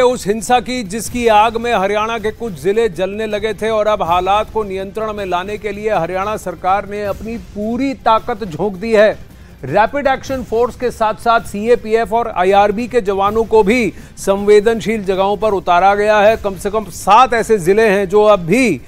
उस हिंसा की जिसकी आग में हरियाणा के कुछ जिले जलने लगे थे और अब हालात को नियंत्रण में लाने के लिए हरियाणा सरकार ने अपनी पूरी ताकत झोंक दी है। रैपिड एक्शन फोर्स के साथ साथ सीएपीएफ और आईआरबी के जवानों को भी संवेदनशील जगहों पर उतारा गया है। कम से कम 7 ऐसे जिले हैं जो अब भी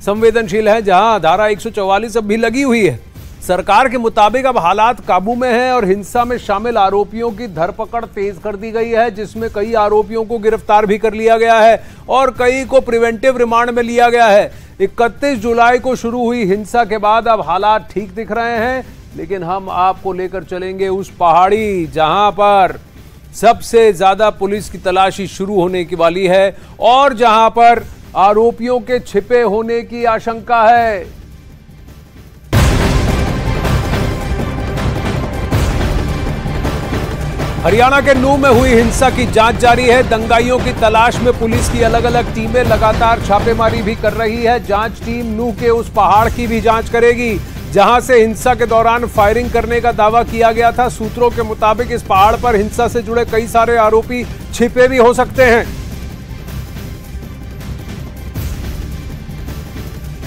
संवेदनशील हैं, जहां धारा 144 अब भी लगी हुई है। सरकार के मुताबिक अब हालात काबू में हैं और हिंसा में शामिल आरोपियों की धरपकड़ तेज कर दी गई है, जिसमें कई आरोपियों को गिरफ्तार भी कर लिया गया है और कई को प्रिवेंटिव रिमांड में लिया गया है। 31 जुलाई को शुरू हुई हिंसा के बाद अब हालात ठीक दिख रहे हैं, लेकिन हम आपको लेकर चलेंगे उस पहाड़ी जहां पर सबसे ज्यादा पुलिस की तलाशी शुरू होने की वाली है और जहां पर आरोपियों के छिपे होने की आशंका है। हरियाणा के नूह में हुई हिंसा की जांच जारी है। दंगाइयों की तलाश में पुलिस की अलग अलग टीमें लगातार छापेमारी भी कर रही है। जांच टीम नूह के उस पहाड़ की भी जांच करेगी जहां से हिंसा के दौरान फायरिंग करने का दावा किया गया था। सूत्रों के मुताबिक इस पहाड़ पर हिंसा से जुड़े कई सारे आरोपी छिपे भी हो सकते हैं।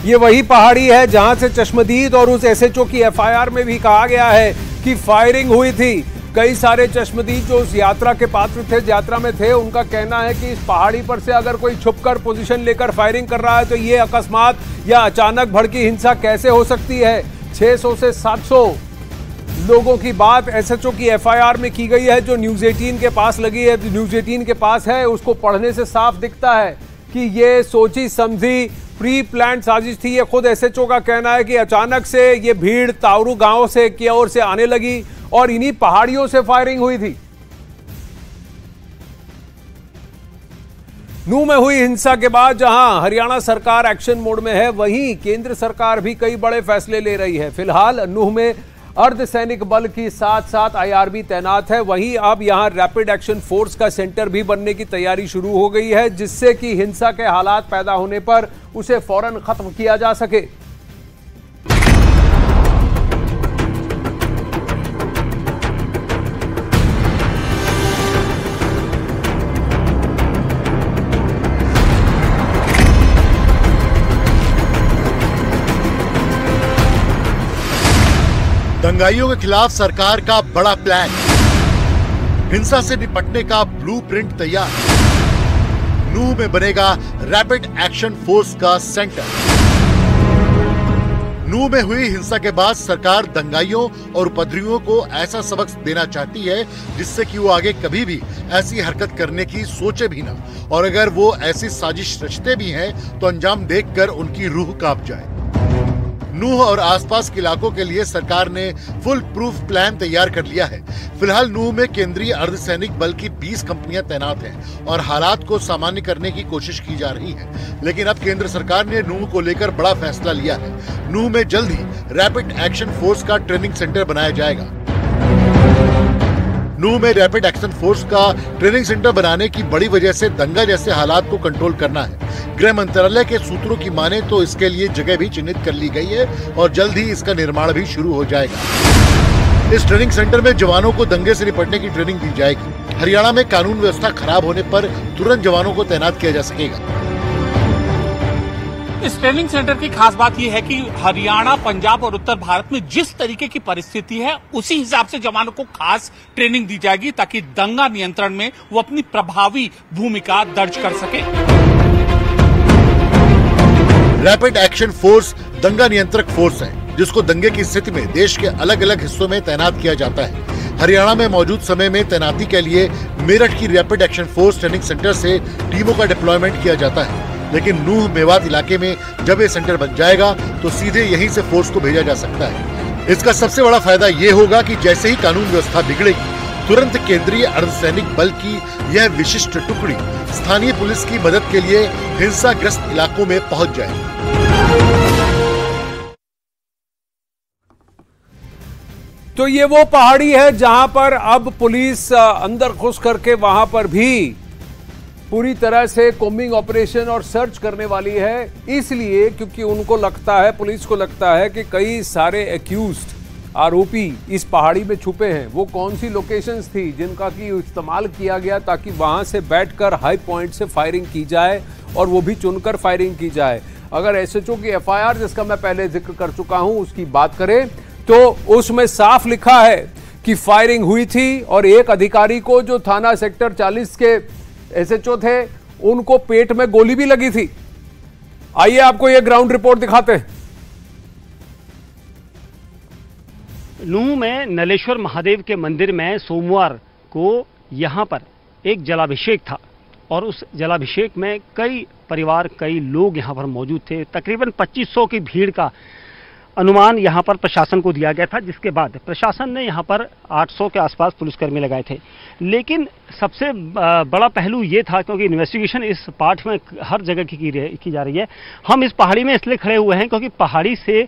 ये वही पहाड़ी है जहां से चश्मदीद और उस एसएचओ की एफआईआर में भी कहा गया है कि फायरिंग हुई थी। कई सारे चश्मदीद जो उस यात्रा के पात्र थे, यात्रा में थे, उनका कहना है कि इस पहाड़ी पर से अगर कोई छुपकर पोजीशन लेकर फायरिंग कर रहा है तो ये अकस्मात या अचानक भड़की हिंसा कैसे हो सकती है। 600 से 700 लोगों की बात एसएचओ की एफआईआर में की गई है जो न्यूज 18 के पास लगी है। न्यूज 18 के पास है, उसको पढ़ने से साफ दिखता है कि ये सोची समझी प्री प्लान साजिश थी। ये खुद एसएचओ का कहना है कि अचानक से ये भीड़ तावरू गांव से की ओर से आने लगी और इन्हीं पहाड़ियों से फायरिंग हुई थी। नूह में हुई हिंसा के बाद जहां हरियाणा सरकार एक्शन मोड में है, वहीं केंद्र सरकार भी कई बड़े फैसले ले रही है। फिलहाल नूह में अर्धसैनिक बल की साथ साथ आईआरबी तैनात है। वहीं अब यहां रैपिड एक्शन फोर्स का सेंटर भी बनने की तैयारी शुरू हो गई है, जिससे कि हिंसा के हालात पैदा होने पर उसे फौरन खत्म किया जा सके। दंगाइयों के खिलाफ सरकार का बड़ा प्लान, हिंसा से निपटने का ब्लूप्रिंट तैयार। नूह में बनेगा रैपिड एक्शन फोर्स का सेंटर। नूह में हुई हिंसा के बाद सरकार दंगाइयों और उपद्रवियों को ऐसा सबक देना चाहती है जिससे कि वो आगे कभी भी ऐसी हरकत करने की सोचे भी ना, और अगर वो ऐसी साजिश रचते भी हैं तो अंजाम देखकर उनकी रूह कांप जाए। नूह और आसपास के इलाकों के लिए सरकार ने फुल प्रूफ प्लान तैयार कर लिया है। फिलहाल नूह में केंद्रीय अर्धसैनिक बल की 20 कंपनियां तैनात हैं और हालात को सामान्य करने की कोशिश की जा रही है। लेकिन अब केंद्र सरकार ने नूह को लेकर बड़ा फैसला लिया है। नूह में जल्द ही रैपिड एक्शन फोर्स का ट्रेनिंग सेंटर बनाया जाएगा। नूह में रैपिड एक्शन फोर्स का ट्रेनिंग सेंटर बनाने की बड़ी वजह से दंगा जैसे हालात को कंट्रोल करना है। गृह मंत्रालय के सूत्रों की माने तो इसके लिए जगह भी चिन्हित कर ली गई है और जल्द ही इसका निर्माण भी शुरू हो जाएगा। इस ट्रेनिंग सेंटर में जवानों को दंगे से निपटने की ट्रेनिंग दी जाएगी। हरियाणा में कानून व्यवस्था खराब होने पर तुरंत जवानों को तैनात किया जा सकेगा। इस ट्रेनिंग सेंटर की खास बात यह है कि हरियाणा, पंजाब और उत्तर भारत में जिस तरीके की परिस्थिति है उसी हिसाब से जवानों को खास ट्रेनिंग दी जाएगी ताकि दंगा नियंत्रण में वो अपनी प्रभावी भूमिका दर्ज कर सके। रैपिड एक्शन फोर्स दंगा नियंत्रक फोर्स है जिसको दंगे की स्थिति में देश के अलग अलग हिस्सों में तैनात किया जाता है। हरियाणा में मौजूद समय में तैनाती के लिए मेरठ की rapid action force training centre से टीमों का डिप्लॉयमेंट किया जाता है। लेकिन नूह मेवात इलाके में जब ये सेंटर बन जाएगा तो सीधे यहीं से फोर्स को भेजा जा सकता है। इसका सबसे बड़ा फायदा ये होगा कि जैसे ही कानून व्यवस्था बिगड़ेगी, तुरंत केंद्रीय अर्धसैनिक बल की यह विशिष्ट टुकड़ी स्थानीय पुलिस की मदद के लिए हिंसाग्रस्त इलाकों में पहुंच जाएगी। तो ये वो पहाड़ी है जहां पर अब पुलिस अंदर घुस करके वहां पर भी पूरी तरह से कोम्बिंग ऑपरेशन और सर्च करने वाली है। इसलिए क्योंकि उनको लगता है, पुलिस को लगता है कि कई सारे एक्यूज्ड आरोपी इस पहाड़ी में छुपे हैं, वो कौन सी लोकेशंस थी जिनका की इस्तेमाल किया गया ताकि वहां से बैठकर हाई पॉइंट से फायरिंग की जाए और वो भी चुनकर फायरिंग की जाए। अगर एसएचओ की एफआईआर, जिसका मैं पहले जिक्र कर चुका हूं, उसकी बात करें तो उसमें साफ लिखा है कि फायरिंग हुई थी और एक अधिकारी को, जो थाना सेक्टर 40 के एसएचओ थे, उनको पेट में गोली भी लगी थी। आइए आपको यह ग्राउंड रिपोर्ट दिखाते हैं। नूह में नलेश्वर महादेव के मंदिर में सोमवार को यहां पर एक जलाभिषेक था और उस जलाभिषेक में कई परिवार, कई लोग यहां पर मौजूद थे। तकरीबन 2500 की भीड़ का अनुमान यहां पर प्रशासन को दिया गया था, जिसके बाद प्रशासन ने यहां पर 800 के आसपास पुलिसकर्मी लगाए थे। लेकिन सबसे बड़ा पहलू ये था, क्योंकि इन्वेस्टिगेशन इस पार्ट में हर जगह की जा रही है। हम इस पहाड़ी में इसलिए खड़े हुए हैं क्योंकि पहाड़ी से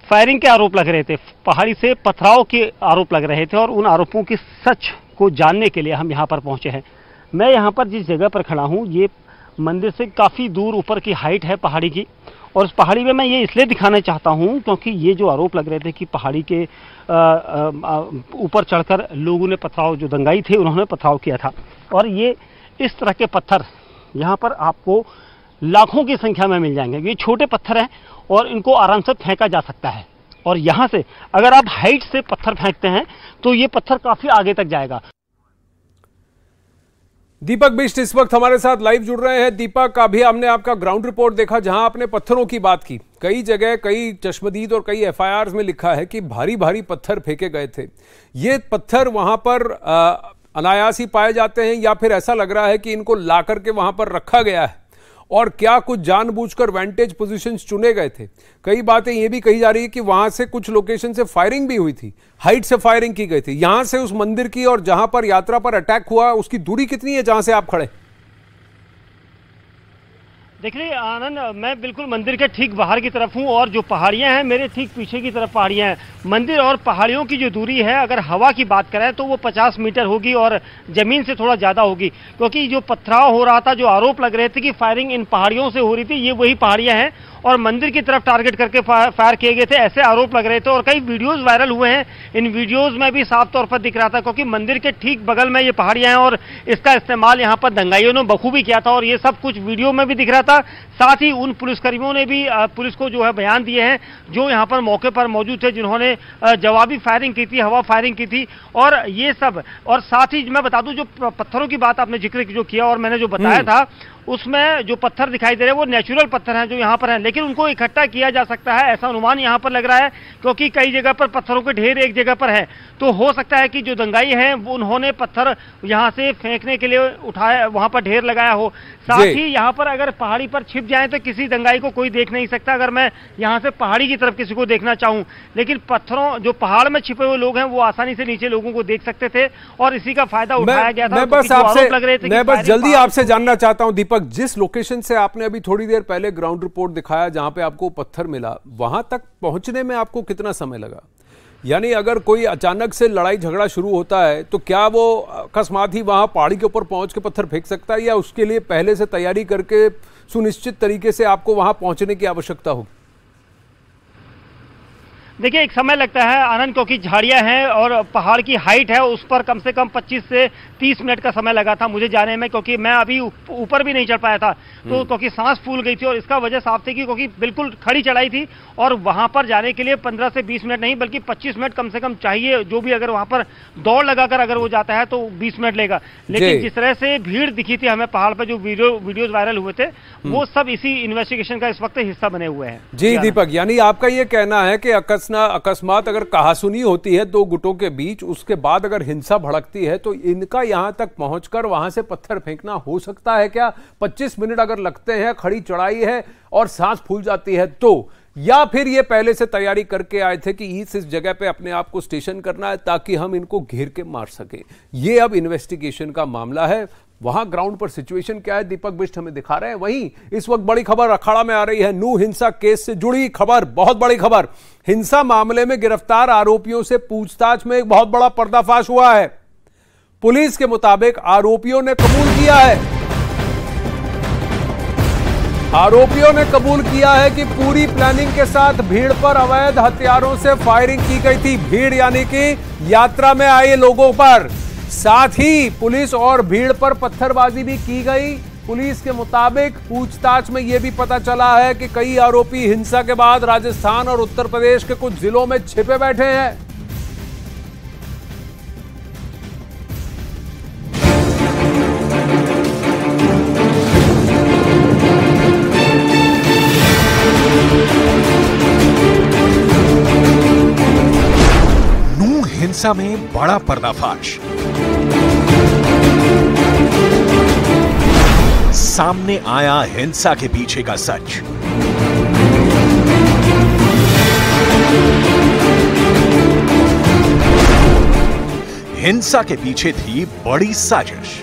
फायरिंग के आरोप लग रहे थे, पहाड़ी से पथराव के आरोप लग रहे थे और उन आरोपों की सच को जानने के लिए हम यहाँ पर पहुंचे हैं। मैं यहाँ पर जिस जगह पर खड़ा हूँ, ये मंदिर से काफ़ी दूर ऊपर की हाइट है पहाड़ी की, और उस पहाड़ी में मैं ये इसलिए दिखाना चाहता हूँ क्योंकि ये जो आरोप लग रहे थे कि पहाड़ी के ऊपर चढ़कर लोगों ने पथराव, जो दंगाई थे उन्होंने पथराव किया था। और ये इस तरह के पत्थर यहाँ पर आपको लाखों की संख्या में मिल जाएंगे। ये छोटे पत्थर हैं और इनको आराम से फेंका जा सकता है, और यहाँ से अगर आप हाइट से पत्थर फेंकते हैं तो ये पत्थर काफी आगे तक जाएगा। दीपक बिष्ट इस वक्त हमारे साथ लाइव जुड़ रहे हैं। दीपक, अभी हमने आपका ग्राउंड रिपोर्ट देखा जहां आपने पत्थरों की बात की। कई जगह, कई चश्मदीद और कई एफआईआर में लिखा है कि भारी भारी पत्थर फेंके गए थे। ये पत्थर वहां पर अनायास ही पाए जाते हैं या फिर ऐसा लग रहा है कि इनको ला करके वहां पर रखा गया है? और क्या कुछ जानबूझकर वेंटेज पोजीशंस चुने गए थे? कई बातें ये भी कही जा रही है कि वहां से कुछ लोकेशन से फायरिंग भी हुई थी, हाइट से फायरिंग की गई थी। यहां से उस मंदिर की और जहां पर यात्रा पर अटैक हुआ उसकी दूरी कितनी है जहां से आप खड़े? देखिए आनंद, मैं बिल्कुल मंदिर के ठीक बाहर की तरफ हूं और जो पहाड़ियां हैं मेरे ठीक पीछे की तरफ पहाड़ियां हैं। मंदिर और पहाड़ियों की जो दूरी है, अगर हवा की बात करें तो वो 50 मीटर होगी और जमीन से थोड़ा ज्यादा होगी, क्योंकि जो पथराव हो रहा था, जो आरोप लग रहे थे कि फायरिंग इन पहाड़ियों से हो रही थी, ये वही पहाड़ियां हैं और मंदिर की तरफ टारगेट करके फायर किए गए थे, ऐसे आरोप लग रहे थे। और कई वीडियोज वायरल हुए हैं, इन वीडियोज में भी साफ तौर पर दिख रहा था, क्योंकि मंदिर के ठीक बगल में ये पहाड़ियां हैं और इसका इस्तेमाल यहाँ पर दंगाइयों ने बखूबी किया था और ये सब कुछ वीडियो में भी दिख रहा था। साथ ही उन पुलिसकर्मियों ने भी पुलिस को जो है बयान दिए हैं जो यहाँ पर मौके पर मौजूद थे, जिन्होंने जवाबी फायरिंग की थी, हवा फायरिंग की थी और ये सब। और साथ ही मैं बता दूं, जो पत्थरों की बात आपने जिक्र जो किया और मैंने जो बताया था, उसमें जो पत्थर दिखाई दे रहे हैं वो नेचुरल पत्थर हैं जो यहाँ पर हैं, लेकिन उनको इकट्ठा किया जा सकता है ऐसा अनुमान यहाँ पर लग रहा है, क्योंकि कई जगह पर पत्थरों के ढेर एक जगह पर है। तो हो सकता है कि जो दंगाई हैं उन्होंने पत्थर यहाँ से फेंकने के लिए उठाया, वहां पर ढेर लगाया हो। साथ ही यहाँ पर अगर पहाड़ी पर छिप जाए तो किसी दंगाई को कोई देख नहीं सकता, अगर मैं यहाँ से पहाड़ी की तरफ किसी को देखना चाहूं, लेकिन पत्थरों, जो पहाड़ में छिपे हुए लोग हैं वो आसानी से नीचे लोगों को देख सकते थे और इसी का फायदा उठाया गया था। मैं बस जल्दी आपसे जानना चाहता हूं दीपक, जिस लोकेशन से आपने अभी थोड़ी देर पहले ग्राउंड रिपोर्ट दिखाया जहां पे आपको पत्थर मिला, वहां तक पहुंचने में आपको कितना समय लगा? यानी अगर कोई अचानक से लड़ाई झगड़ा शुरू होता है तो क्या वो अकस्मात ही वहां पहाड़ी के ऊपर पहुंच के पत्थर फेंक सकता है या उसके लिए पहले से तैयारी करके सुनिश्चित तरीके से आपको वहां पहुंचने की आवश्यकता होगी? देखिए, एक समय लगता है आनंद, क्योंकि झाड़ियां हैं और पहाड़ की हाइट है, उस पर कम से कम 25 से 30 मिनट का समय लगा था मुझे जाने में, क्योंकि मैं अभी ऊपर भी नहीं चढ़ पाया था, तो क्योंकि सांस फूल गई थी और इसका वजह साफ थी कि क्योंकि बिल्कुल खड़ी चढ़ाई थी और वहां पर जाने के लिए 15 से 20 मिनट नहीं बल्कि 25 मिनट कम से कम चाहिए। जो भी अगर वहां पर दौड़ लगाकर अगर वो जाता है तो 20 मिनट लेगा। लेकिन जिस तरह से भीड़ दिखी थी हमें पहाड़ पर, जो वीडियोज वायरल हुए थे, वो सब इसी इन्वेस्टिगेशन का इस वक्त हिस्सा बने हुए हैं। जी दीपक, यानी आपका ये कहना है कि अकस्मात अगर कहासुनी होती है दो गुटों के बीच, उसके बाद अगर हिंसा भड़कती है तो इनका यहां तक पहुंचकर वहां से पत्थर फेंकना हो सकता है क्या? 25 मिनट अगर लगते हैं, खड़ी चढ़ाई है और सांस फूल जाती है तो, या फिर ये पहले से तैयारी करके आए थे कि इस जगह पे अपने आप को स्टेशन करना है ताकि हम इनको घेर के मार सके? ये अब इन्वेस्टिगेशन का मामला है। वहां ग्राउंड पर सिचुएशन क्या है दीपक बिष्ट हमें दिखा रहे हैं। वहीं इस वक्त बड़ी खबर अखाड़ा में आ रही है, नूह हिंसा केस से जुड़ी खबर, बहुत बड़ी खबर। हिंसा मामले में गिरफ्तार आरोपियों से पूछताछ में एक बहुत बड़ा पर्दाफाश हुआ है। पुलिस के मुताबिक आरोपियों ने कबूल किया है। आरोपियों ने कबूल किया है कि पूरी प्लानिंग के साथ भीड़ पर अवैध हथियारों से फायरिंग की गई थी। भीड़ यानी कि यात्रा में आए लोगों पर, साथ ही पुलिस और भीड़ पर पत्थरबाजी भी की गई। पुलिस के मुताबिक पूछताछ में यह भी पता चला है कि कई आरोपी हिंसा के बाद राजस्थान और उत्तर प्रदेश के कुछ जिलों में छिपे बैठे हैं। हिंसा में बड़ा पर्दाफाश, सामने आया हिंसा के पीछे का सच। हिंसा के पीछे थी बड़ी साजिश।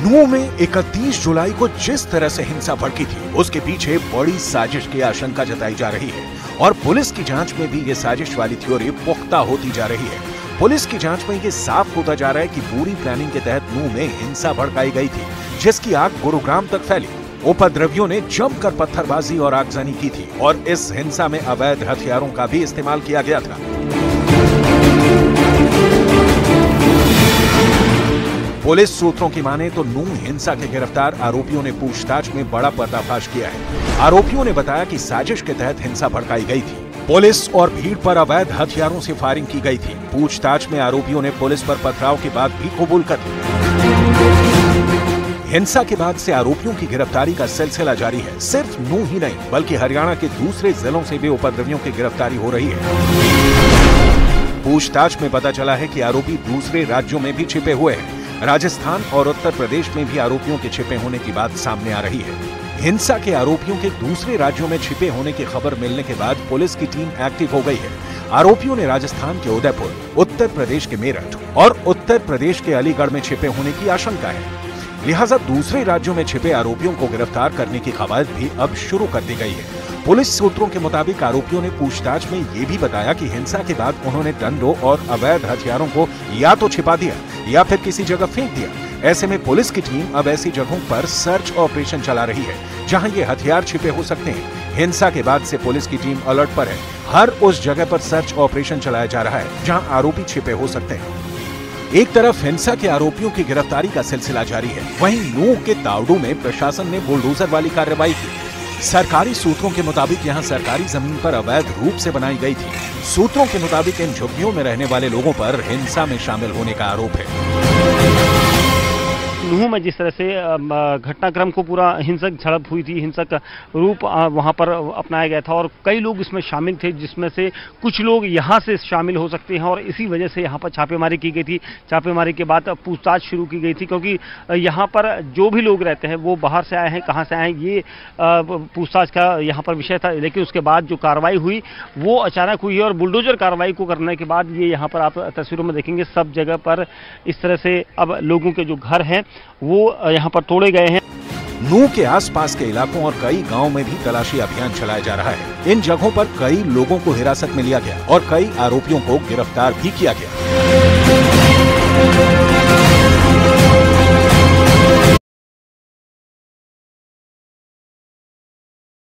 नूह में 31 जुलाई को जिस तरह से हिंसा भड़की थी, उसके पीछे बड़ी साजिश की आशंका जताई जा रही है और पुलिस की जांच में भी ये साजिश वाली थ्योरी पुख्ता होती जा रही है। पुलिस की जांच में ये साफ होता जा रहा है कि पूरी प्लानिंग के तहत नूह में हिंसा भड़काई गई थी, जिसकी आग गुरुग्राम तक फैली। उपद्रवियों ने जमकर पत्थरबाजी और आगजनी की थी और इस हिंसा में अवैध हथियारों का भी इस्तेमाल किया गया था। पुलिस सूत्रों की माने तो नूह हिंसा के गिरफ्तार आरोपियों ने पूछताछ में बड़ा पर्दाफाश किया है। आरोपियों ने बताया कि साजिश के तहत हिंसा भड़काई गई थी। पुलिस और भीड़ पर अवैध हथियारों से फायरिंग की गई थी। पूछताछ में आरोपियों ने पुलिस पर पथराव की बात भी कबूल कर ली। हिंसा के बाद से आरोपियों की गिरफ्तारी का सिलसिला जारी है। सिर्फ नूह ही नहीं बल्कि हरियाणा के दूसरे जिलों से भी उपद्रवियों की गिरफ्तारी हो रही है। पूछताछ में पता चला है कि आरोपी दूसरे राज्यों में भी छिपे हुए हैं। राजस्थान और उत्तर प्रदेश में भी आरोपियों के छिपे होने की बात सामने आ रही है। हिंसा के आरोपियों के दूसरे राज्यों में छिपे होने की खबर मिलने के बाद पुलिस की टीम एक्टिव हो गई है। आरोपियों ने राजस्थान के उदयपुर, उत्तर प्रदेश के मेरठ और उत्तर प्रदेश के अलीगढ़ में छिपे होने की आशंका है। लिहाजा दूसरे राज्यों में छिपे आरोपियों को गिरफ्तार करने की कवायद भी अब शुरू कर दी गई है। पुलिस सूत्रों के मुताबिक आरोपियों ने पूछताछ में ये भी बताया कि हिंसा के बाद उन्होंने डंडों और अवैध हथियारों को या तो छिपा दिया या फिर किसी जगह फेंक दिया। ऐसे में पुलिस की टीम अब ऐसी जगहों पर सर्च ऑपरेशन चला रही है जहां ये हथियार छिपे हो सकते हैं। हिंसा के बाद से पुलिस की टीम अलर्ट पर है। हर उस जगह पर सर्च ऑपरेशन चलाया जा रहा है जहां आरोपी छिपे हो सकते हैं। एक तरफ हिंसा के आरोपियों की गिरफ्तारी का सिलसिला जारी है, वहीं नूह के तावड़ू में प्रशासन ने बुलडोजर वाली कार्रवाई की। सरकारी सूत्रों के मुताबिक यहां सरकारी जमीन पर अवैध रूप से बनाई गई थी। सूत्रों के मुताबिक इन झुग्गियों में रहने वाले लोगों पर हिंसा में शामिल होने का आरोप है। नूह में जिस तरह से घटनाक्रम को पूरा हिंसक झड़प हुई थी, हिंसक रूप वहां पर अपनाया गया था और कई लोग इसमें शामिल थे, जिसमें से कुछ लोग यहां से शामिल हो सकते हैं और इसी वजह से यहां पर छापेमारी की गई थी। छापेमारी के बाद पूछताछ शुरू की गई थी, क्योंकि यहां पर जो भी लोग रहते हैं वो बाहर से आए हैं, कहां से आए हैं, ये पूछताछ का यहां पर विषय था। लेकिन उसके बाद जो कार्रवाई हुई वो अचानक हुई है और बुलडोजर कार्रवाई को करने के बाद ये यहाँ पर आप तस्वीरों में देखेंगे सब जगह पर इस तरह से अब लोगों के जो घर हैं वो यहाँ पर तोड़े गए हैं। नूह के आसपास के इलाकों और कई गांवों में भी तलाशी अभियान चलाया जा रहा है। इन जगहों पर कई लोगों को हिरासत में लिया गया और कई आरोपियों को गिरफ्तार भी किया गया।